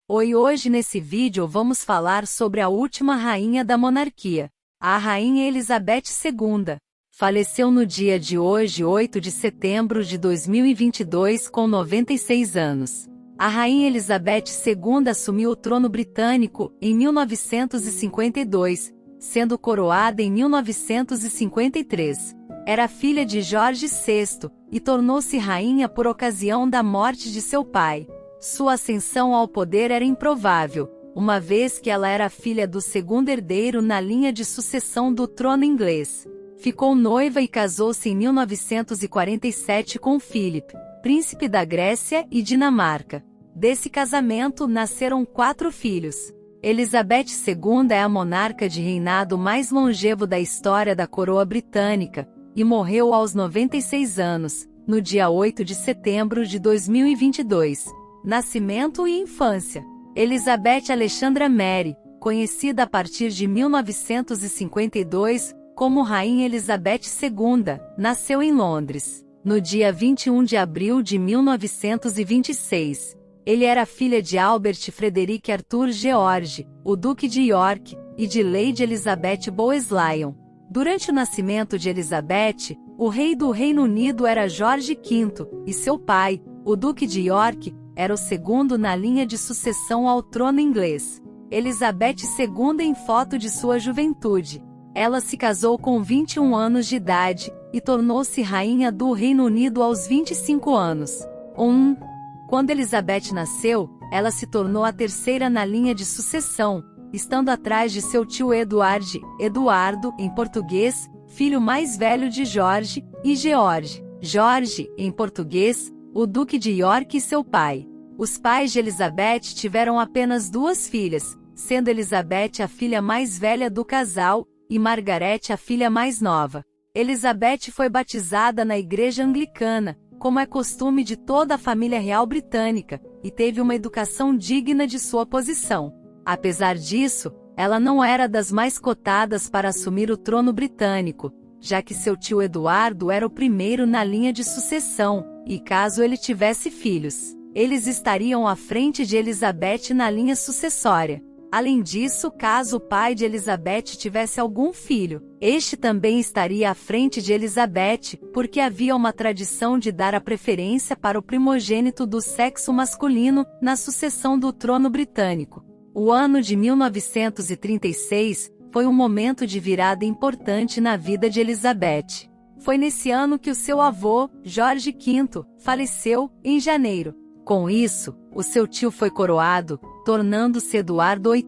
Oi, hoje nesse vídeo vamos falar sobre a última rainha da monarquia, a Rainha Elizabeth II. Faleceu no dia de hoje, 8 de setembro de 2022, com 96 anos. A Rainha Elizabeth II assumiu o trono britânico em 1952, sendo coroada em 1953. Era filha de Jorge VI, e tornou-se rainha por ocasião da morte de seu pai. Sua ascensão ao poder era improvável, uma vez que ela era filha do segundo herdeiro na linha de sucessão do trono inglês. Ficou noiva e casou-se em 1947 com Philip, príncipe da Grécia e Dinamarca. Desse casamento nasceram 4 filhos. Elizabeth II é a monarca de reinado mais longevo da história da coroa britânica, e morreu aos 96 anos, no dia 8 de setembro de 2022. Nascimento e infância. Elizabeth Alexandra Mary, conhecida a partir de 1952 como Rainha Elizabeth II, nasceu em Londres, no dia 21 de abril de 1926. Ele era filha de Albert Frederick Arthur George, o Duque de York, e de Lady Elizabeth Bowes-Lyon. Durante o nascimento de Elizabeth, o rei do Reino Unido era Jorge V, e seu pai, o Duque de York, era o segundo na linha de sucessão ao trono inglês. Elizabeth II em foto de sua juventude. Ela se casou com 21 anos de idade, e tornou-se rainha do Reino Unido aos 25 anos. Quando Elizabeth nasceu, ela se tornou a terceira na linha de sucessão, estando atrás de seu tio Eduardo, em português, filho mais velho de Jorge, e Jorge, em português, o Duque de York e seu pai. Os pais de Elizabeth tiveram apenas 2 filhas, sendo Elizabeth a filha mais velha do casal, e Margaret a filha mais nova. Elizabeth foi batizada na Igreja Anglicana, como é costume de toda a família real britânica, e teve uma educação digna de sua posição. Apesar disso, ela não era das mais cotadas para assumir o trono britânico, já que seu tio Eduardo era o primeiro na linha de sucessão, e caso ele tivesse filhos, eles estariam à frente de Elizabeth na linha sucessória. Além disso, caso o pai de Elizabeth tivesse algum filho, este também estaria à frente de Elizabeth, porque havia uma tradição de dar a preferência para o primogênito do sexo masculino na sucessão do trono britânico. O ano de 1936 foi um momento de virada importante na vida de Elizabeth. Foi nesse ano que o seu avô, Jorge V, faleceu, em janeiro. Com isso, o seu tio foi coroado, tornando-se Eduardo VIII.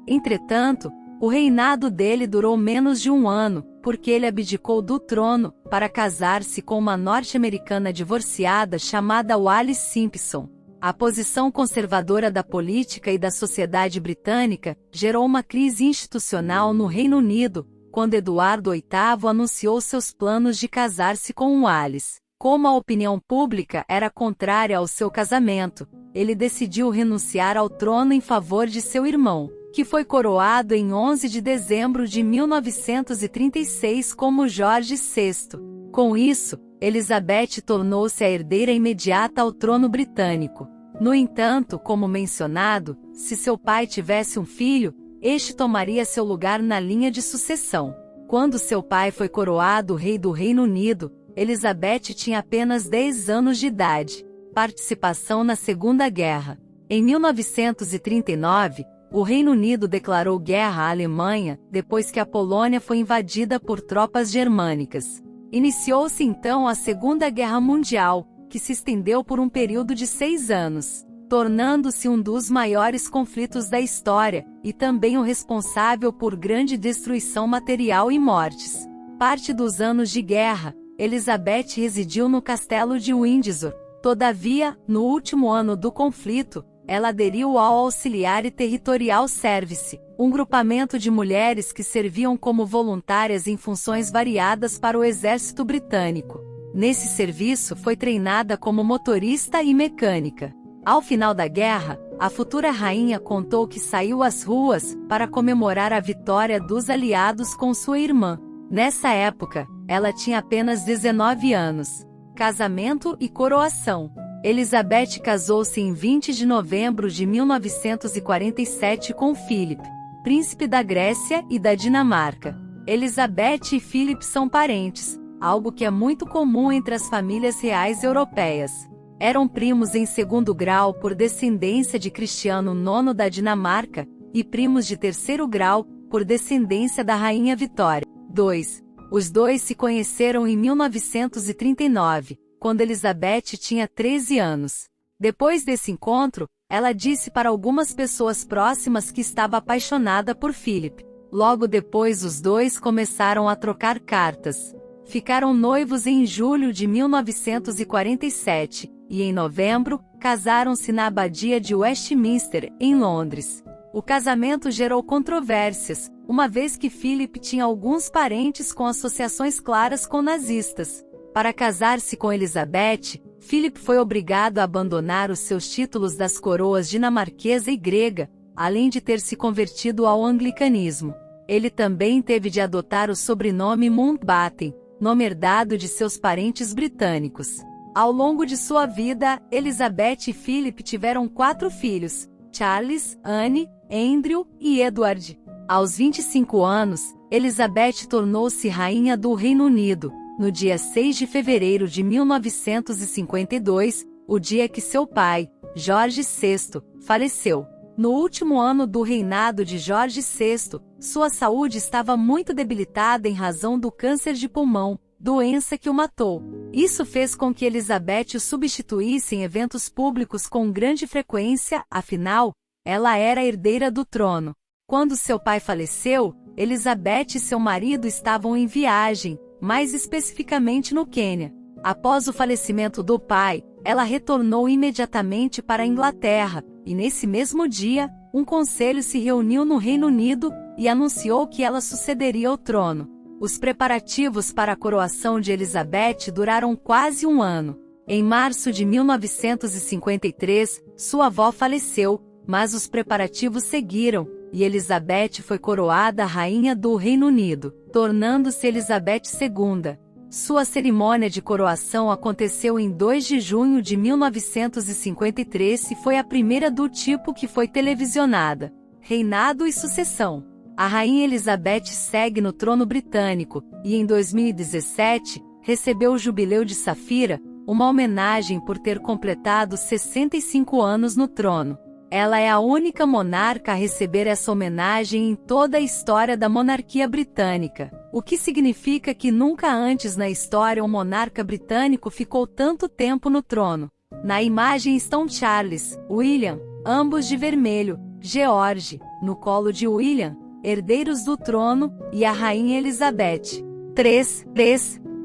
Entretanto, o reinado dele durou menos de 1 ano, porque ele abdicou do trono, para casar-se com uma norte-americana divorciada chamada Wallis Simpson. A posição conservadora da política e da sociedade britânica gerou uma crise institucional no Reino Unido, quando Eduardo VIII anunciou seus planos de casar-se com Wallis. Como a opinião pública era contrária ao seu casamento, ele decidiu renunciar ao trono em favor de seu irmão, que foi coroado em 11 de dezembro de 1936 como Jorge VI. Com isso, Elizabeth tornou-se a herdeira imediata ao trono britânico. No entanto, como mencionado, se seu pai tivesse um filho, este tomaria seu lugar na linha de sucessão. Quando seu pai foi coroado rei do Reino Unido, Elizabeth tinha apenas 10 anos de idade. Participação na Segunda Guerra. Em 1939, o Reino Unido declarou guerra à Alemanha, depois que a Polônia foi invadida por tropas germânicas. Iniciou-se então a Segunda Guerra Mundial, que se estendeu por um período de 6 anos, tornando-se um dos maiores conflitos da história, e também o responsável por grande destruição material e mortes. Parte dos anos de guerra, Elizabeth residiu no castelo de Windsor. Todavia, no último ano do conflito, ela aderiu ao Auxiliary Territorial Service, um grupamento de mulheres que serviam como voluntárias em funções variadas para o exército britânico. Nesse serviço foi treinada como motorista e mecânica. Ao final da guerra, a futura rainha contou que saiu às ruas para comemorar a vitória dos aliados com sua irmã. Nessa época, ela tinha apenas 19 anos. Casamento e coroação. Elizabeth casou-se em 20 de novembro de 1947 com Philip, príncipe da Grécia e da Dinamarca. Elizabeth e Philip são parentes, algo que é muito comum entre as famílias reais europeias. Eram primos em segundo grau por descendência de Cristiano IX da Dinamarca, e primos de terceiro grau, por descendência da Rainha Vitória. 2. Os dois se conheceram em 1939, quando Elizabeth tinha 13 anos. Depois desse encontro, ela disse para algumas pessoas próximas que estava apaixonada por Philip. Logo depois os dois começaram a trocar cartas. Ficaram noivos em julho de 1947, e em novembro, casaram-se na Abadia de Westminster, em Londres. O casamento gerou controvérsias, uma vez que Philip tinha alguns parentes com associações claras com nazistas. Para casar-se com Elizabeth, Philip foi obrigado a abandonar os seus títulos das coroas dinamarquesa e grega, além de ter se convertido ao anglicanismo. Ele também teve de adotar o sobrenome Mountbatten, nome herdado de seus parentes britânicos. Ao longo de sua vida, Elizabeth e Philip tiveram 4 filhos: Charles, Anne, Andrew e Edward. Aos 25 anos, Elizabeth tornou-se rainha do Reino Unido, no dia 6 de fevereiro de 1952, o dia que seu pai, Jorge VI, faleceu. No último ano do reinado de Jorge VI, sua saúde estava muito debilitada em razão do câncer de pulmão, doença que o matou. Isso fez com que Elizabeth o substituísse em eventos públicos com grande frequência, afinal, ela era a herdeira do trono. Quando seu pai faleceu, Elizabeth e seu marido estavam em viagem, mais especificamente no Quênia. Após o falecimento do pai, ela retornou imediatamente para a Inglaterra, e nesse mesmo dia, um conselho se reuniu no Reino Unido e anunciou que ela sucederia ao trono. Os preparativos para a coroação de Elizabeth duraram quase um ano. Em março de 1953, sua avó faleceu, mas os preparativos seguiram, e Elizabeth foi coroada rainha do Reino Unido, tornando-se Elizabeth II. Sua cerimônia de coroação aconteceu em 2 de junho de 1953 e foi a primeira do tipo que foi televisionada. Reinado e sucessão. A rainha Elizabeth segue no trono britânico, e em 2017, recebeu o Jubileu de Safira, uma homenagem por ter completado 65 anos no trono. Ela é a única monarca a receber essa homenagem em toda a história da monarquia britânica, o que significa que nunca antes na história um monarca britânico ficou tanto tempo no trono. Na imagem estão Charles, William, ambos de vermelho, George, no colo de William, herdeiros do trono, e a rainha Elizabeth. 3.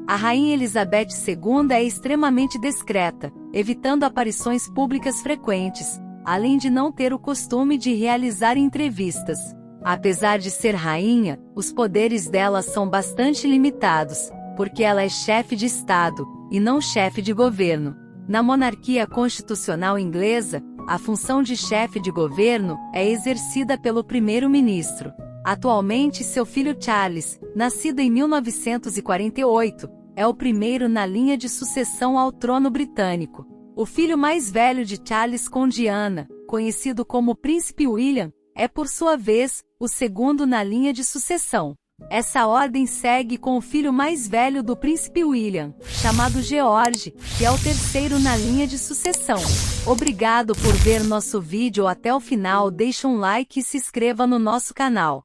A rainha Elizabeth II é extremamente discreta, evitando aparições públicas frequentes, além de não ter o costume de realizar entrevistas. Apesar de ser rainha, os poderes dela são bastante limitados, porque ela é chefe de Estado, e não chefe de governo. Na monarquia constitucional inglesa, a função de chefe de governo é exercida pelo primeiro-ministro. Atualmente seu filho Charles, nascido em 1948, é o primeiro na linha de sucessão ao trono britânico. O filho mais velho de Charles com Diana, conhecido como Príncipe William, é por sua vez, o segundo na linha de sucessão. Essa ordem segue com o filho mais velho do Príncipe William, chamado George, que é o terceiro na linha de sucessão. Obrigado por ver nosso vídeo até o final, deixe um like e se inscreva no nosso canal.